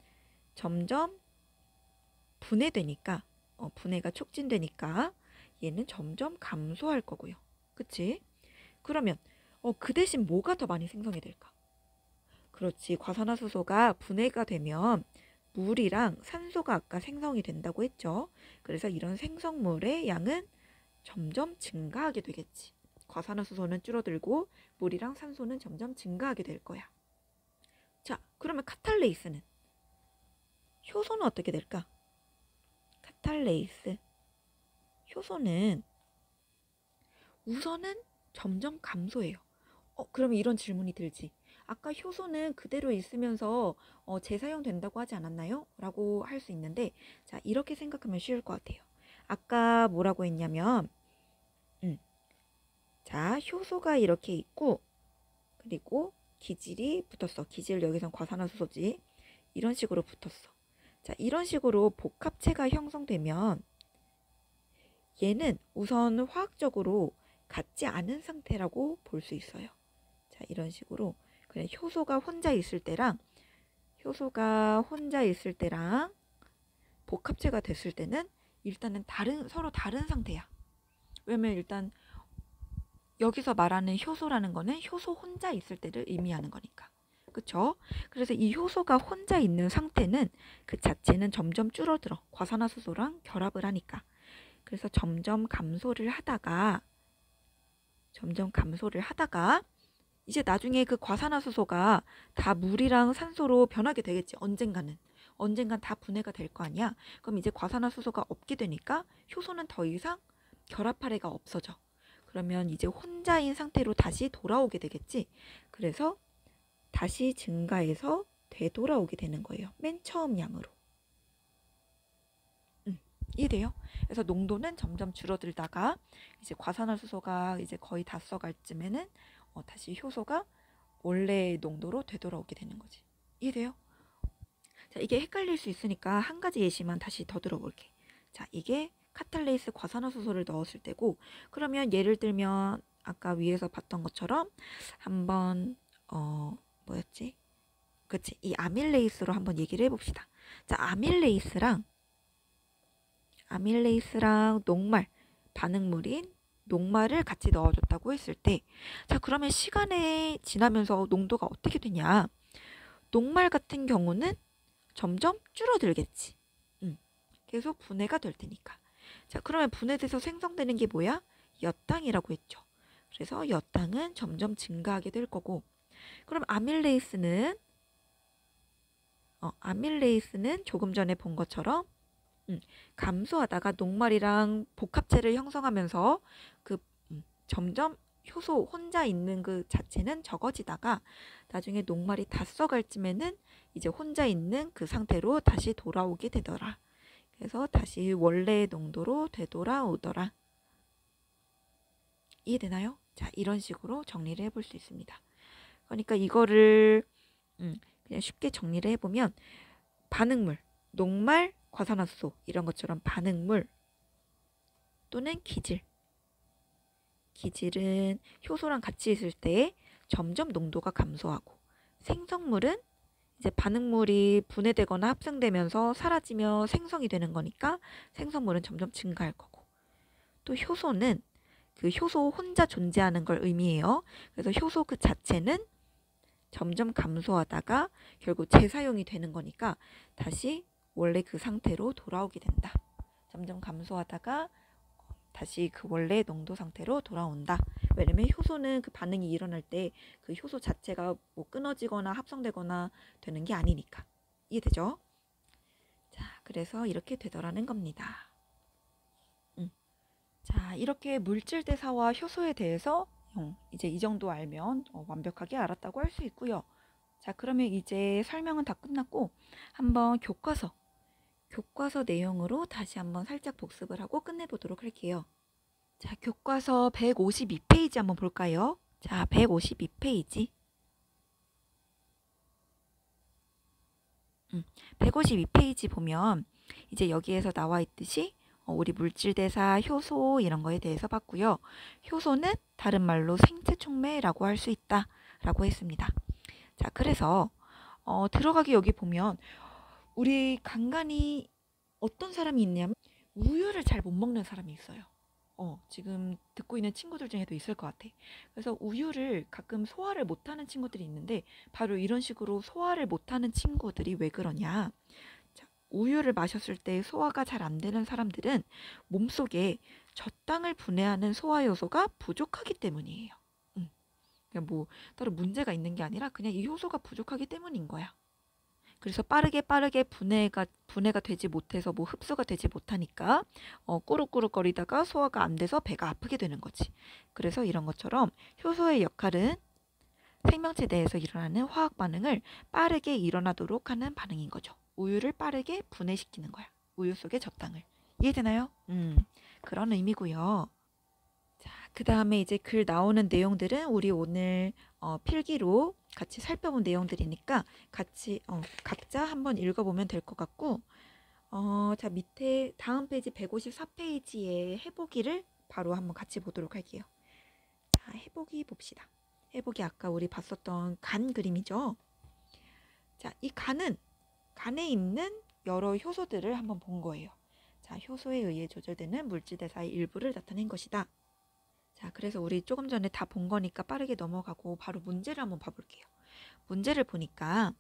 점점 분해되니까 분해가 촉진되니까 얘는 점점 감소할 거고요. 그치? 그러면 그 대신 뭐가 더 많이 생성이 될까? 그렇지. 과산화수소가 분해가 되면 물이랑 산소가 아까 생성이 된다고 했죠. 그래서 이런 생성물의 양은 점점 증가하게 되겠지. 과산화수소는 줄어들고 물이랑 산소는 점점 증가하게 될 거야. 자, 그러면 카탈레이스는? 효소는 어떻게 될까? 카탈레이스. 효소는 우선은 점점 감소해요. 그러면 이런 질문이 들지. 아까 효소는 그대로 있으면서 재사용된다고 하지 않았나요? 라고 할 수 있는데, 자, 이렇게 생각하면 쉬울 것 같아요. 아까 뭐라고 했냐면, 자, 효소가 이렇게 있고, 그리고 기질이 붙었어. 기질 여기선 과산화수소지. 이런 식으로 붙었어. 자, 이런 식으로 복합체가 형성되면 얘는 우선 화학적으로 같지 않은 상태라고 볼 수 있어요. 자, 이런 식으로 그냥 효소가 혼자 있을 때랑 복합체가 됐을 때는 일단은 서로 다른 상태야. 왜냐면 일단 여기서 말하는 효소라는 거는 효소 혼자 있을 때를 의미하는 거니까. 그쵸? 그래서 이 효소가 혼자 있는 상태는 그 자체는 점점 줄어들어. 과산화수소랑 결합을 하니까. 그래서 점점 감소를 하다가 이제 나중에 그 과산화수소가 다 물이랑 산소로 변하게 되겠지. 언젠간 다 분해가 될 거 아니야. 그럼 이제 과산화수소가 없게 되니까 효소는 더 이상 결합할 애가 없어져. 그러면 이제 혼자인 상태로 다시 돌아오게 되겠지. 그래서 다시 증가해서 되돌아오게 되는 거예요. 맨 처음 양으로. 이해돼요? 그래서 농도는 점점 줄어들다가 이제 과산화수소가 이제 거의 다 써갈 쯤에는 다시 효소가 원래의 농도로 되돌아오게 되는 거지. 이해돼요? 자, 이게 헷갈릴 수 있으니까 한 가지 예시만 다시 더 들어볼게. 자, 이게 카탈레이스 과산화수소를 넣었을 때고, 그러면 예를 들면 아까 위에서 봤던 것처럼 한번 뭐였지? 그치, 이 아밀레이스로 한번 얘기를 해봅시다. 자, 아밀레이스랑 녹말, 반응물인 녹말을 같이 넣어줬다고 했을 때, 자, 그러면 시간이 지나면서 농도가 어떻게 되냐? 녹말 같은 경우는 점점 줄어들겠지. 계속 분해가 될 테니까. 자, 그러면 분해돼서 생성되는 게 뭐야? 엿당이라고 했죠. 그래서 엿당은 점점 증가하게 될 거고, 그럼 아밀레이스는 조금 전에 본 것처럼 감소하다가 녹말이랑 복합체를 형성하면서 점점 효소 혼자 있는 그 자체는 적어지다가 나중에 녹말이 다 써갈 쯤에는 이제 혼자 있는 그 상태로 다시 돌아오게 되더라. 그래서 다시 원래의 농도로 되돌아오더라. 이해되나요? 자, 이런 식으로 정리를 해볼 수 있습니다. 그러니까 이거를 그냥 쉽게 정리를 해보면 반응물, 녹말, 과산화수소 이런 것처럼 반응물 또는 기질은 효소랑 같이 있을 때 점점 농도가 감소하고, 생성물은 이제 반응물이 분해되거나 합성되면서 사라지며 생성이 되는 거니까 생성물은 점점 증가할 거고, 또 효소는 그 효소 혼자 존재하는 걸 의미해요. 그래서 효소 그 자체는 점점 감소하다가 결국 재사용이 되는 거니까 다시 원래 그 상태로 돌아오게 된다. 점점 감소하다가 다시 그 원래 농도 상태로 돌아온다. 왜냐면 효소는 그 반응이 일어날 때 그 효소 자체가 뭐 끊어지거나 합성되거나 되는 게 아니니까. 이해되죠? 자, 그래서 이렇게 되더라는 겁니다. 자, 이렇게 물질 대사와 효소에 대해서 이제 이 정도 알면 완벽하게 알았다고 할 수 있고요. 자, 그러면 이제 설명은 다 끝났고 한번 교과서 내용으로 다시 한번 살짝 복습을 하고 끝내보도록 할게요. 자, 교과서 152페이지 한번 볼까요? 자, 152페이지. 152페이지 보면 이제 여기에서 나와 있듯이 우리 물질대사, 효소 이런 거에 대해서 봤고요. 효소는 다른 말로 생체촉매라고 할 수 있다 라고 했습니다. 자, 그래서 들어가기 여기 보면 우리 간간이 어떤 사람이 있냐면 우유를 잘 못 먹는 사람이 있어요. 지금 듣고 있는 친구들 중에도 있을 것 같아. 그래서 우유를 가끔 소화를 못하는 친구들이 있는데 바로 이런 식으로 소화를 못하는 친구들이 왜 그러냐. 자, 우유를 마셨을 때 소화가 잘 안 되는 사람들은 몸속에 젖당을 분해하는 소화 요소가 부족하기 때문이에요. 그냥 뭐 따로 문제가 있는 게 아니라 그냥 이 효소가 부족하기 때문인 거야. 그래서 빠르게 분해가 되지 못해서 뭐 흡수가 되지 못하니까 꾸룩꾸룩거리다가 소화가 안 돼서 배가 아프게 되는 거지. 그래서 이런 것처럼 효소의 역할은 생명체 내에서 일어나는 화학 반응을 빠르게 일어나도록 하는 반응인 거죠. 우유를 빠르게 분해시키는 거야. 우유 속의 젖당을. 이해되나요? 그런 의미고요. 자, 그 다음에 이제 글 나오는 내용들은 우리 오늘 필기로 같이 살펴본 내용들이니까 같이 각자 한번 읽어보면 될 것 같고 자, 밑에 다음 페이지 154페이지의 해보기를 바로 한번 같이 보도록 할게요. 자, 해보기 봅시다. 해보기 아까 우리 봤었던 간 그림이죠. 자, 이 간에 있는 여러 효소들을 한번 본 거예요. 자, 효소에 의해 조절되는 물질대사의 일부를 나타낸 것이다. 자, 그래서 우리 조금 전에 다 본 거니까 빠르게 넘어가고 바로 문제를 한번 봐볼게요. 문제를 보니까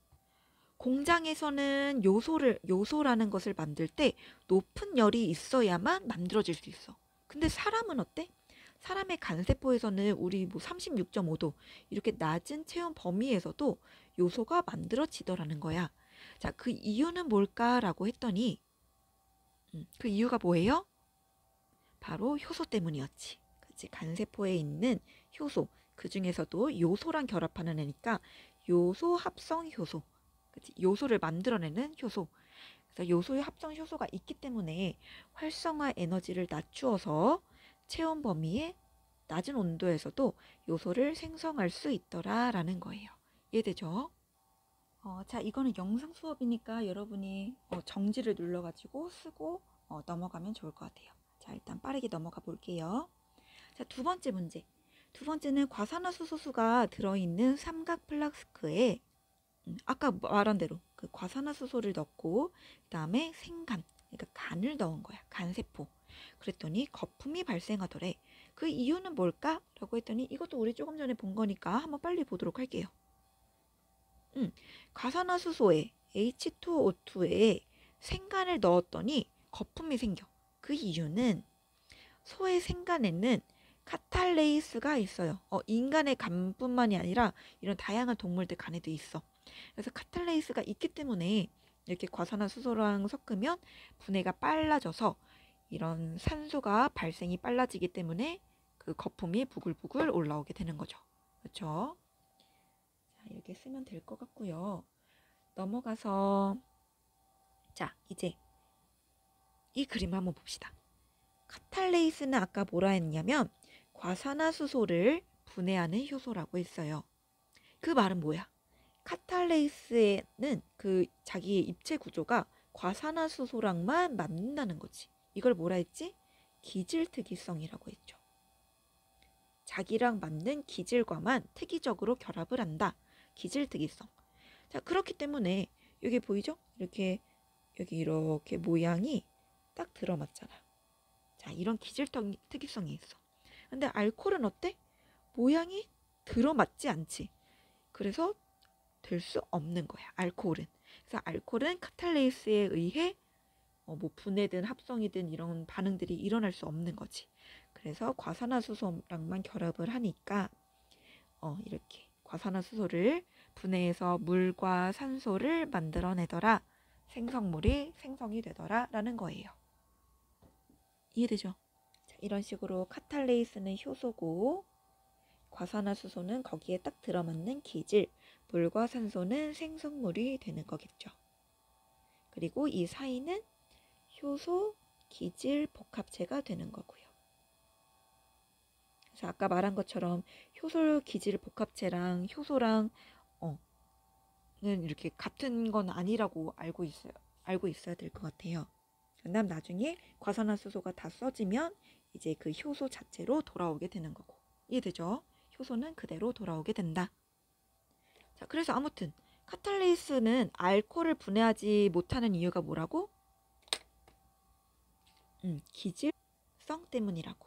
공장에서는 요소라는 것을 만들 때 높은 열이 있어야만 만들어질 수 있어. 근데 사람은 어때? 사람의 간세포에서는 우리 뭐 36.5도 이렇게 낮은 체온 범위에서도 요소가 만들어지더라는 거야. 자, 그 이유는 뭘까라고 했더니 그 이유가 뭐예요? 바로 효소 때문이었지. 그치? 간세포에 있는 효소, 그 중에서도 요소랑 결합하는 애니까 요소 합성 효소. 그치? 요소를 만들어내는 효소. 그래서 요소의 합성 효소가 있기 때문에 활성화 에너지를 낮추어서 체온 범위의 낮은 온도에서도 요소를 생성할 수 있더라라는 거예요. 이해되죠? 자, 이거는 영상 수업이니까 여러분이 정지를 눌러가지고 쓰고 넘어가면 좋을 것 같아요. 자, 일단 빠르게 넘어가 볼게요. 자, 두 번째 문제. 두 번째는 과산화수소수가 들어있는 삼각 플라스크에 아까 말한 대로 그 과산화수소를 넣고 그 다음에 생간, 그러니까 간을 넣은 거야. 간세포. 그랬더니 거품이 발생하더래. 그 이유는 뭘까? 라고 했더니 이것도 우리 조금 전에 본 거니까 한번 빨리 보도록 할게요. 과산화수소에 H2O2에 생간을 넣었더니 거품이 생겨. 그 이유는 소의 생간에는 카탈레이스가 있어요. 인간의 간뿐만이 아니라 이런 다양한 동물들 간에도 있어. 그래서 카탈레이스가 있기 때문에 이렇게 과산화수소랑 섞으면 분해가 빨라져서 이런 산소가 발생이 빨라지기 때문에 그 거품이 부글부글 올라오게 되는 거죠. 그렇죠? 자, 이렇게 쓰면 될 것 같고요. 넘어가서 자, 이제 이 그림을 한번 봅시다. 카탈레이스는 아까 뭐라 했냐면 과산화수소를 분해하는 효소라고 했어요. 그 말은 뭐야? 카탈레이스에는 그 자기의 입체 구조가 과산화수소랑만 맞는다는 거지. 이걸 뭐라 했지? 기질특이성이라고 했죠. 자기랑 맞는 기질과만 특이적으로 결합을 한다. 기질특이성. 자, 그렇기 때문에 여기 보이죠? 이렇게 여기 이렇게 모양이 딱 들어맞잖아. 자, 이런 기질특이성이 있어. 근데 알코올은 어때? 모양이 들어맞지 않지. 그래서 될 수 없는 거야. 알코올은. 그래서 알코올은 카탈레이스에 의해 뭐 분해든 합성이든 이런 반응들이 일어날 수 없는 거지. 그래서 과산화수소랑만 결합을 하니까 이렇게 과산화수소를 분해해서 물과 산소를 만들어내더라. 생성물이 생성이 되더라 라는 거예요. 이해되죠? 자, 이런 식으로 카탈레이스는 효소고 과산화수소는 거기에 딱 들어맞는 기질, 물과 산소는 생성물이 되는 거겠죠. 그리고 이 사이는 효소, 기질, 복합체가 되는 거고요. 그래서 아까 말한 것처럼 효소, 기질, 복합체랑 효소랑 는 이렇게 같은 건 아니라고 알고 있어야 될 것 같아요. 그다음 나중에 과산화수소가 다 써지면 이제 그 효소 자체로 돌아오게 되는 거고. 이해되죠? 효소는 그대로 돌아오게 된다. 자, 그래서 아무튼 카탈레이스는 알코올을 분해하지 못하는 이유가 뭐라고? 기질성 때문이라고.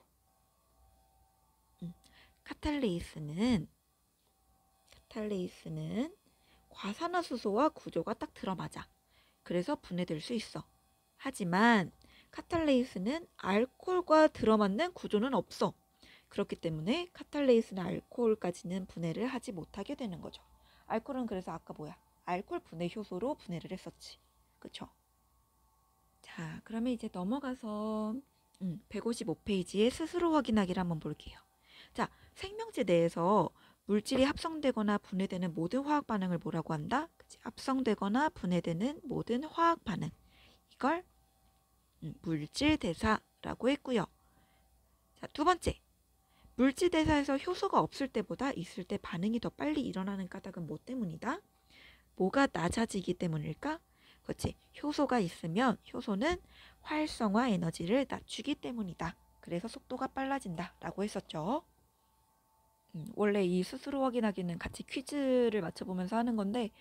카탈레이스는 과산화수소와 구조가 딱 들어맞아. 그래서 분해될 수 있어. 하지만 카탈레이스는 알코올과 들어맞는 구조는 없어. 그렇기 때문에 카탈레이스나 알코올까지는 분해를 하지 못하게 되는 거죠. 알코올은 그래서 아까 뭐야? 알코올 분해 효소로 분해를 했었지. 그쵸? 자, 그러면 이제 넘어가서 155페이지에 스스로 확인하기를 한번 볼게요. 자, 생명체 내에서 물질이 합성되거나 분해되는 모든 화학 반응을 뭐라고 한다? 그치? 합성되거나 분해되는 모든 화학 반응. 이걸 물질 대사라고 했고요. 자, 두 번째. 물질 대사에서 효소가 없을 때보다 있을 때 반응이 더 빨리 일어나는 까닭은 뭐 때문이다? 뭐가 낮아지기 때문일까? 그렇지. 효소가 있으면 효소는 활성화 에너지를 낮추기 때문이다. 그래서 속도가 빨라진다 라고 했었죠. 원래 이 스스로 확인하기는 같이 퀴즈를 맞춰보면서 하는 건데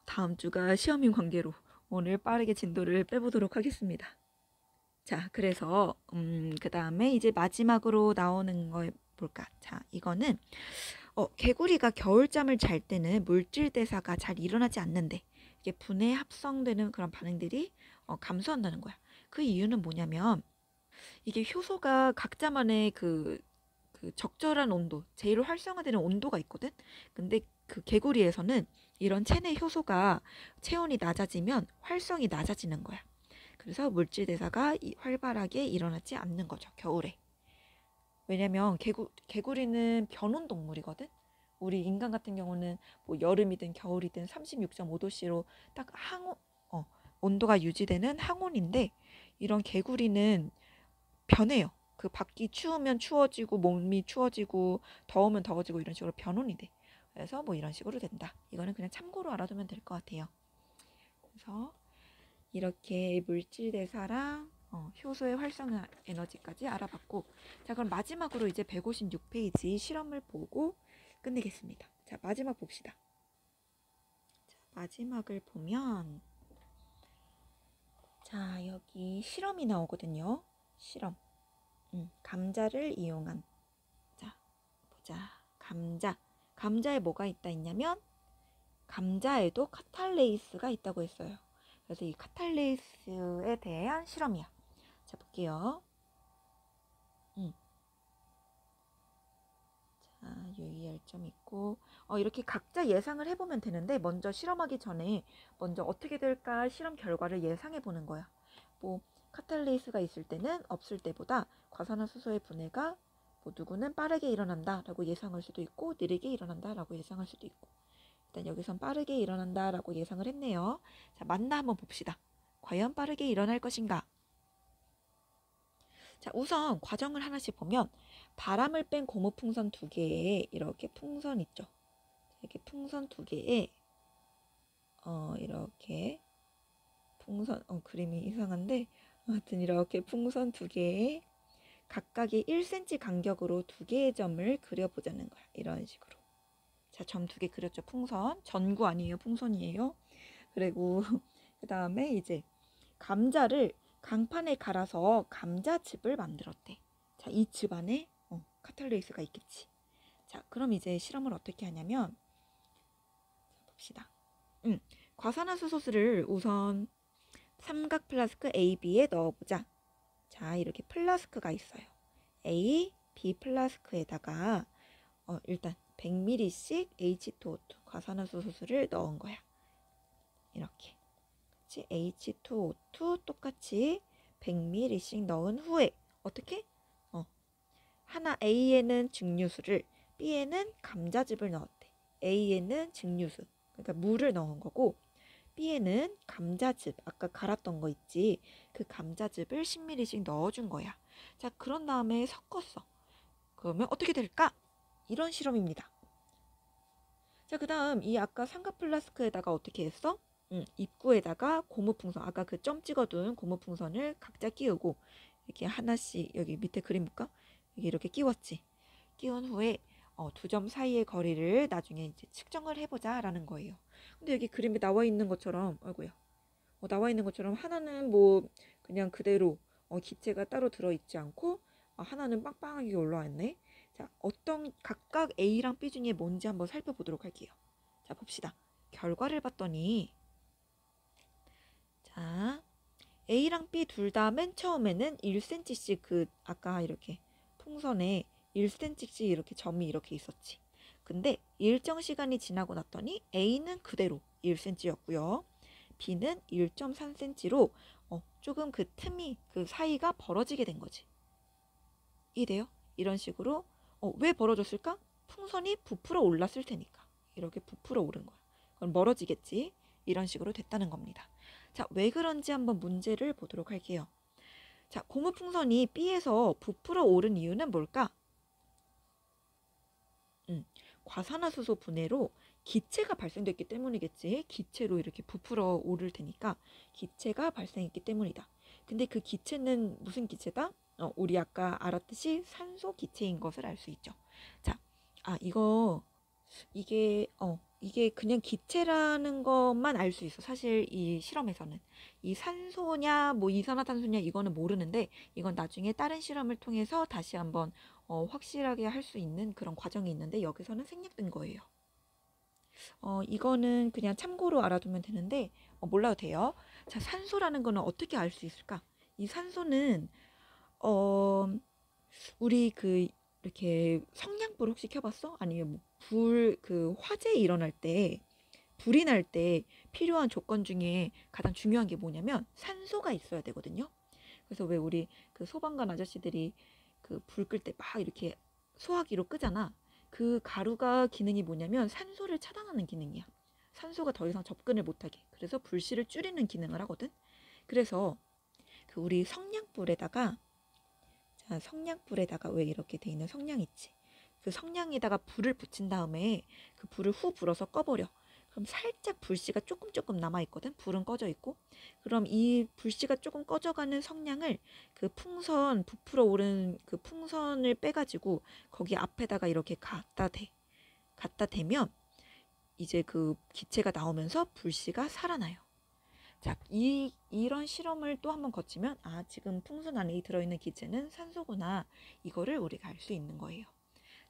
다음 주가 시험인 관계로 오늘 빠르게 진도를 빼보도록 하겠습니다. 자, 그래서 그 다음에 이제 마지막으로 나오는 거 볼까? 자, 이거는 개구리가 겨울잠을 잘 때는 물질 대사가 잘 일어나지 않는데 이게 분해 합성되는 그런 반응들이 감소한다는 거야. 그 이유는 뭐냐면 이게 효소가 각자만의 그 적절한 온도, 제일 활성화되는 온도가 있거든. 근데 그 개구리에서는 이런 체내 효소가 체온이 낮아지면 활성이 낮아지는 거야. 그래서 물질 대사가 활발하게 일어나지 않는 거죠, 겨울에. 왜냐면 개구리는 변온 동물이거든. 우리 인간 같은 경우는 뭐 여름이든 겨울이든 36.5도씨로 딱 온도가 유지되는 항온인데 이런 개구리는 변해요. 그 밖이 추우면 추워지고 몸이 추워지고 더우면 더워지고 이런 식으로 변온이 돼. 그래서 뭐 이런 식으로 된다. 이거는 그냥 참고로 알아두면 될 것 같아요. 그래서 이렇게 물질 대사랑 효소의 활성화 에너지까지 알아봤고, 자, 그럼 마지막으로 이제 156페이지 실험을 보고 끝내겠습니다. 자, 마지막 봅시다. 자, 마지막을 보면 자, 여기 실험이 나오거든요. 실험. 감자를 이용한. 자, 보자. 감자에 뭐가 있냐면 감자에도 카탈레이스가 있다고 했어요. 그래서 이 카탈레이스에 대한 실험이야. 자, 볼게요. 자, 유의할 점 있고 이렇게 각자 예상을 해보면 되는데 먼저 실험하기 전에 먼저 어떻게 될까 실험 결과를 예상해 보는 거야. 뭐 카탈레이스가 있을 때는 없을 때보다 과산화수소의 분해가 뭐 누구는 빠르게 일어난다 라고 예상할 수도 있고 느리게 일어난다 라고 예상할 수도 있고, 일단 여기선 빠르게 일어난다 라고 예상을 했네요. 자, 맞나 한번 봅시다. 과연 빠르게 일어날 것인가? 자, 우선 과정을 하나씩 보면 바람을 뺀 고무풍선 2개에 이렇게 풍선 있죠. 이렇게 풍선 2개에 이렇게 풍선 그림이 이상한데 아무튼 이렇게 풍선 2개에 각각의 1cm 간격으로 2개의 점을 그려보자는 거야. 이런 식으로. 자, 점 2개 그렸죠. 풍선. 전구 아니에요. 풍선이에요. 그리고 그 다음에 이제 감자를 강판에 갈아서 감자즙을 만들었대. 자, 이 즙 안에 카탈레이스가 있겠지. 자, 그럼 이제 실험을 어떻게 하냐면 자, 봅시다. 과산화수소를 우선 삼각 플라스크 A, B에 넣어보자. 자, 이렇게 플라스크가 있어요. A, B 플라스크에다가 일단 100ml씩 H2O2 과산화수소를 넣은 거야. 이렇게. H2O2 똑같이 100ml씩 넣은 후에 어떻게? 하나 A에는 증류수를, B에는 감자즙을 넣었대. A에는 증류수, 그러니까 물을 넣은 거고, B에는 감자즙, 아까 갈았던 거 있지? 그 감자즙을 10ml씩 넣어준 거야. 자, 그런 다음에 섞었어. 그러면 어떻게 될까? 이런 실험입니다. 자, 그 다음 이 아까 삼각 플라스크에다가 어떻게 했어? 입구에다가 고무풍선, 아까 그 점 찍어둔 고무풍선을 각자 끼우고, 이렇게 하나씩, 여기 밑에 그림 볼까? 여기 이렇게 끼웠지. 끼운 후에 두 점 사이의 거리를 나중에 이제 측정을 해보자 라는 거예요. 근데 여기 그림에 나와 있는 것처럼, 아이고야, 나와 있는 것처럼 하나는 뭐 그냥 그대로 기체가 따로 들어있지 않고, 하나는 빵빵하게 올라와 있네. 자, 어떤 각각 A랑 B 중에 뭔지 한번 살펴보도록 할게요. 자, 봅시다. 결과를 봤더니, 자, A랑 B 둘 다 맨 처음에는 1cm씩 그 아까 이렇게 풍선에 1cm씩 이렇게 점이 이렇게 있었지. 근데 일정 시간이 지나고 났더니 A는 그대로 1cm였고요. B는 1.3cm로 조금 그 틈이, 그 사이가 벌어지게 된 거지. 이해돼요? 이런 식으로 왜 벌어졌을까? 풍선이 부풀어 올랐을 테니까. 이렇게 부풀어 오른 거야. 그럼 멀어지겠지. 이런 식으로 됐다는 겁니다. 자, 왜 그런지 한번 문제를 보도록 할게요. 자, 고무풍선이 B에서 부풀어 오른 이유는 뭘까? 과산화수소 분해로 기체가 발생됐기 때문이겠지. 기체로 이렇게 부풀어 오를 테니까 기체가 발생했기 때문이다. 근데 그 기체는 무슨 기체다? 우리 아까 알았듯이 산소 기체인 것을 알 수 있죠. 자, 이게 그냥 기체라는 것만 알 수 있어. 사실 이 실험에서는 이 산소냐 뭐 이산화탄소냐 이거는 모르는데, 이건 나중에 다른 실험을 통해서 다시 한번 확실하게 할 수 있는 그런 과정이 있는데, 여기서는 생략된 거예요. 이거는 그냥 참고로 알아두면 되는데 몰라도 돼요. 자, 산소라는 거는 어떻게 알 수 있을까? 이 산소는 우리 그 이렇게 성냥불 혹시 켜봤어? 아니면 그 화재 일어날 때, 불이 날 때 필요한 조건 중에 가장 중요한 게 뭐냐면 산소가 있어야 되거든요. 그래서 왜 우리 그 소방관 아저씨들이 그 불 끌 때 막 이렇게 소화기로 끄잖아. 그 가루가 기능이 뭐냐면 산소를 차단하는 기능이야. 산소가 더 이상 접근을 못하게. 그래서 불씨를 줄이는 기능을 하거든. 그래서 그 우리 성냥불에다가, 자, 성냥불에다가 왜 이렇게 돼 있는 성냥 있지? 그 성냥에다가 불을 붙인 다음에 그 불을 후 불어서 꺼버려. 그럼 살짝 불씨가 조금 남아있거든. 불은 꺼져 있고. 그럼 이 불씨가 조금 꺼져가는 성냥을 그 풍선, 부풀어 오른 그 풍선을 빼가지고 거기 앞에다가 이렇게 갖다 대. 갖다 대면 이제 그 기체가 나오면서 불씨가 살아나요. 자, 이런 실험을 또 한번 거치면, 지금 풍선 안에 들어있는 기체는 산소구나. 이거를 우리가 알 수 있는 거예요.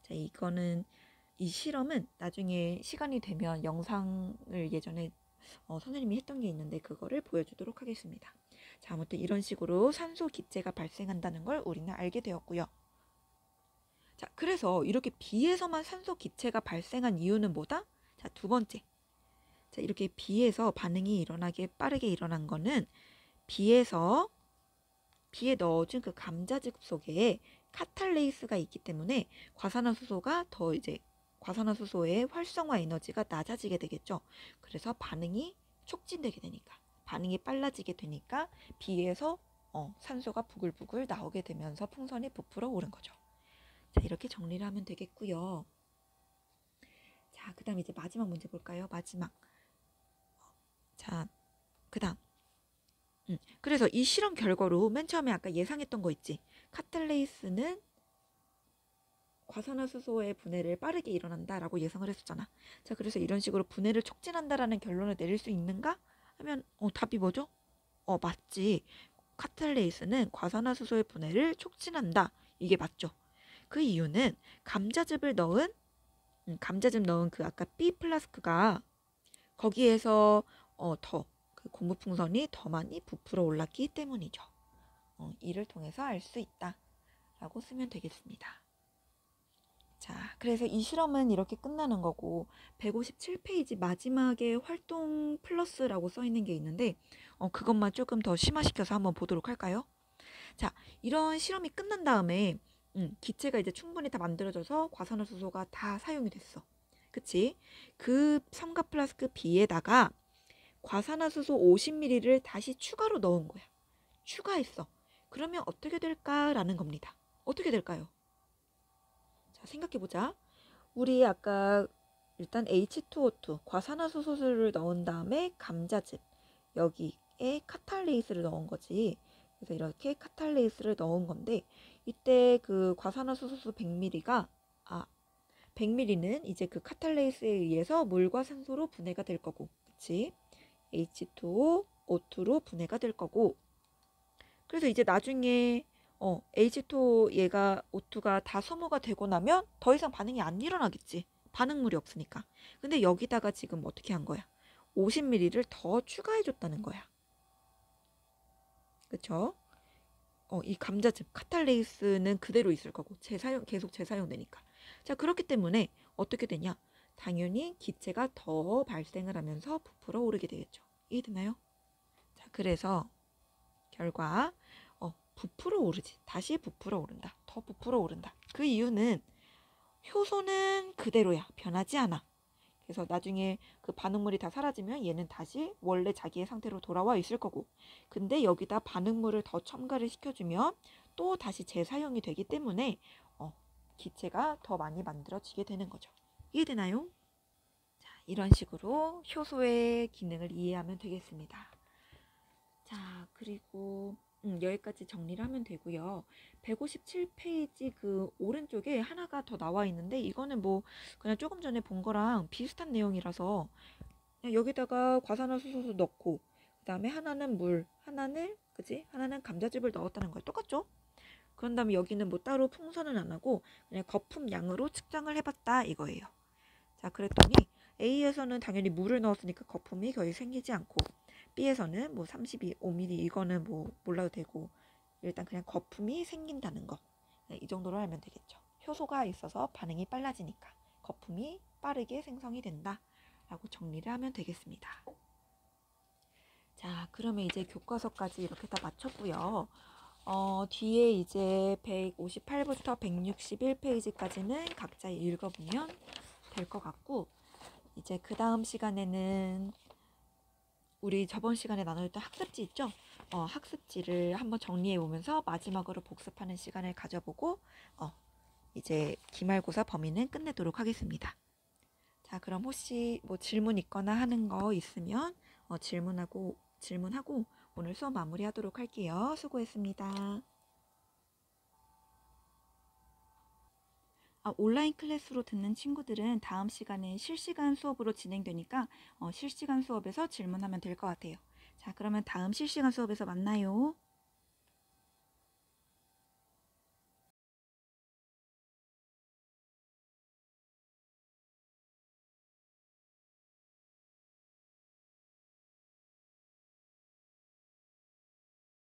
자, 이 실험은 나중에 시간이 되면 영상을 예전에 선생님이 했던 게 있는데 그거를 보여주도록 하겠습니다. 자, 아무튼 이런 식으로 산소 기체가 발생한다는 걸 우리는 알게 되었고요. 자, 그래서 이렇게 비에서만 산소 기체가 발생한 이유는 뭐다? 자, 두 번째. 자, 이렇게 비에서 반응이 빠르게 일어난 거는 비에 넣어준 그 감자즙 속에 카탈레이스가 있기 때문에 과산화수소의 활성화 에너지가 낮아지게 되겠죠. 그래서 반응이 촉진되게 되니까, 반응이 빨라지게 되니까 비에서 산소가 부글부글 나오게 되면서 풍선이 부풀어 오른 거죠. 자, 이렇게 정리를 하면 되겠고요. 자, 그 다음 이제 마지막 문제 볼까요? 마지막. 자, 그 다음. 그래서 이 실험 결과로 맨 처음에 아까 예상했던 거 있지. 카탈레이스는 과산화수소의 분해를 빠르게 일어난다라고 예상을 했었잖아. 자, 그래서 이런 식으로 분해를 촉진한다라는 결론을 내릴 수 있는가? 하면 답이 뭐죠? 맞지. 카탈레이스는 과산화수소의 분해를 촉진한다. 이게 맞죠. 그 이유는 감자즙 넣은 그 아까 B 플라스크가 거기에서 그 고무풍선이 더 많이 부풀어 올랐기 때문이죠. 이를 통해서 알 수 있다라고 쓰면 되겠습니다. 자, 그래서 이 실험은 이렇게 끝나는 거고, 157페이지 마지막에 활동 플러스라고 써 있는 게 있는데 그것만 조금 더 심화시켜서 한번 보도록 할까요? 자, 이런 실험이 끝난 다음에 기체가 이제 충분히 다 만들어져서 과산화수소가 다 사용이 됐어. 그치? 그 삼각 플라스크 B에다가 과산화수소 50ml를 다시 추가로 넣은 거야. 추가했어. 그러면 어떻게 될까라는 겁니다. 어떻게 될까요? 자, 생각해보자. 우리 아까 일단 H2O2 과산화수소를 넣은 다음에 감자즙 여기에 카탈레이스를 넣은 거지. 그래서 이렇게 카탈레이스를 넣은 건데 이때 그 과산화수소 100ml가 100ml는 이제 그 카탈레이스에 의해서 물과 산소로 분해가 될 거고, 그치? H2O, O2로 분해가 될 거고. 그래서 이제 나중에 H2O 얘가 O2가 다 소모가 되고 나면 더 이상 반응이 안 일어나겠지. 반응물이 없으니까. 근데 여기다가 지금 어떻게 한 거야? 50ml를 더 추가해 줬다는 거야. 그쵸? 이 감자즙 카탈레이스는 그대로 있을 거고 계속 재사용되니까. 자, 그렇기 때문에 어떻게 되냐? 당연히 기체가 더 발생을 하면서 부풀어 오르게 되겠죠. 이해되나요? 자, 그래서 결과 부풀어 오르지. 다시 부풀어 오른다. 더 부풀어 오른다. 그 이유는 효소는 그대로야. 변하지 않아. 그래서 나중에 그 반응물이 다 사라지면 얘는 다시 원래 자기의 상태로 돌아와 있을 거고, 근데 여기다 반응물을 더 첨가를 시켜주면 또 다시 재사용이 되기 때문에 기체가 더 많이 만들어지게 되는 거죠. 이해되나요? 자, 이런 식으로 효소의 기능을 이해하면 되겠습니다. 자, 그리고 여기까지 정리를 하면 되고요. 157페이지 그 오른쪽에 하나가 더 나와 있는데 이거는 뭐 그냥 조금 전에 본 거랑 비슷한 내용이라서 그냥 여기다가 과산화수소도 넣고 그다음에 하나는 물, 하나는 감자즙을 넣었다는 거예요. 똑같죠? 그런 다음에 여기는 뭐 따로 풍선은 안 하고 그냥 거품 양으로 측정을 해봤다 이거예요. 자, 그랬더니 A에서는 당연히 물을 넣었으니까 거품이 거의 생기지 않고 B에서는 뭐 32ml 이거는 뭐 몰라도 되고 일단 그냥 거품이 생긴다는 거. 네, 이 정도로 알면 되겠죠. 효소가 있어서 반응이 빨라지니까 거품이 빠르게 생성이 된다 라고 정리를 하면 되겠습니다. 자, 그러면 이제 교과서까지 이렇게 다 마쳤고요. 뒤에 이제 158부터 161페이지까지는 각자 읽어보면 될 것 같고, 이제 그 다음 시간에는 우리 저번 시간에 나눴던 학습지 있죠? 학습지를 한번 정리해 보면서 마지막으로 복습하는 시간을 가져보고 이제 기말고사 범위는 끝내도록 하겠습니다. 자, 그럼 혹시 뭐 질문 있거나 하는 거 있으면 질문하고 오늘 수업 마무리하도록 할게요. 수고했습니다. 온라인 클래스로 듣는 친구들은 다음 시간에 실시간 수업으로 진행되니까 실시간 수업에서 질문하면 될 것 같아요. 자, 그러면 다음 실시간 수업에서 만나요.